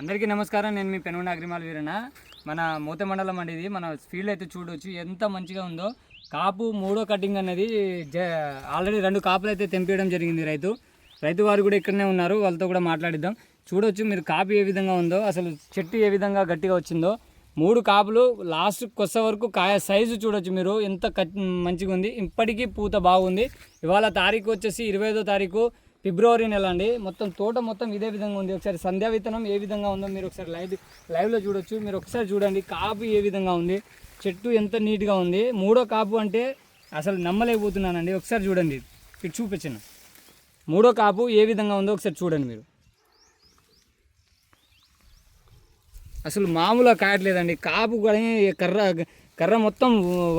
అందరికీ నమస్కారం. నేను మీ పెనుగొండ అగ్రిమాల్ వీరన్న. మన మూత మండలం అండి. ఇది మన ఫీల్డ్ అయితే చూడవచ్చు ఎంత మంచిగా ఉందో. కాపు మూడో కటింగ్ అనేది ఆల్రెడీ 2 కాపులు అయితే తెంపేయడం జరిగింది. రైతు వారు కూడా ఇక్కడనే ఉన్నారు, వాళ్ళతో కూడా మాట్లాడిద్దాం. చూడవచ్చు మీరు కాపు ఏ విధంగా ఉందో, అసలు చెట్టు ఏ విధంగా గట్టిగా వచ్చిందో. 3 కాపులు లాస్ట్కి కొస్సే వరకు కాయ సైజు చూడొచ్చు మీరు ఎంత మంచిగా ఉంది. ఇప్పటికీ పూత బాగుంది. ఇవాళ తారీఖు వచ్చేసి 25వ తారీఖు ఫిబ్రవరి నెల అండి. మొత్తం తోట మొత్తం ఇదే విధంగా ఉంది. ఒకసారి సంధ్యా విత్తనం ఏ విధంగా ఉందో మీరు ఒకసారి లైవ్లో చూడొచ్చు. మీరు ఒకసారి చూడండి కాపు ఏ విధంగా ఉంది, చెట్టు ఎంత నీట్గా ఉంది. 3వ కాపు అంటే అసలు నమ్మలేకపోతున్నానండి. ఒకసారి చూడండి, ఇటు చూపించాను. 3వ కాపు ఏ విధంగా ఉందో ఒకసారి చూడండి మీరు. అసలు మామూలుగా కాయట్లేదండి. కాపు కూడా కర్ర మొత్తం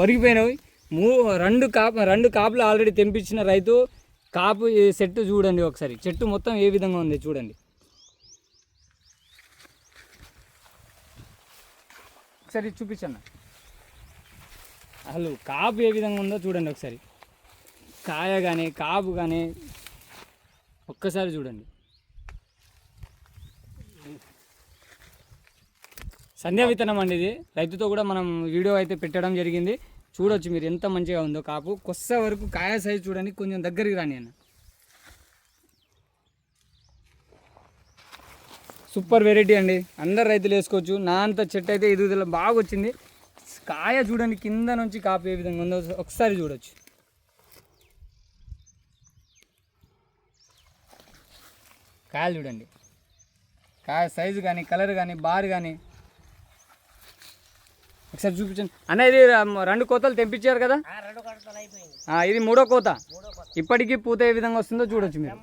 వరిగిపోయినవి. 2 కాపులు ఆల్రెడీ తెంపించిన రైతు. కాపు చెట్టు చూడండి ఒకసారి, చెట్టు మొత్తం ఏ విధంగా ఉంది చూడండి. ఒకసారి చూపించండి. అసలు కాపు ఏ విధంగా ఉందో చూడండి ఒకసారి. కాయ కానీ కాపు కానీ ఒక్కసారి చూడండి. సంధ్యా విత్తనం అండి ఇది. రైతుతో కూడా మనం వీడియో అయితే పెట్టడం జరిగింది. చూడొచ్చు మీరు ఎంత మంచిగా ఉందో. కాపు కొస్స వరకు కాయ సైజు చూడండి. కొంచెం దగ్గరికి రాని అన్న. సూపర్ వెరైటీ అండి, అందరు రైతులు వేసుకోవచ్చు. నా అంత చెట్టు అయితే ఎదుగుదల బాగా వచ్చింది. కాయ చూడండి కింద నుంచి కాపు ఏ విధంగా ఉందో ఒకసారి చూడొచ్చు. కాయలు చూడండి, కాయ సైజు కానీ కలర్ కానీ బార్ కానీ ఒకసారి చూపించండి అన్న. ఇది 2 కోతలు తెంపించారు కదా, ఇది 3వ కోత. ఇప్పటికీ పూత ఏ విధంగా వస్తుందో చూడొచ్చు మీరు.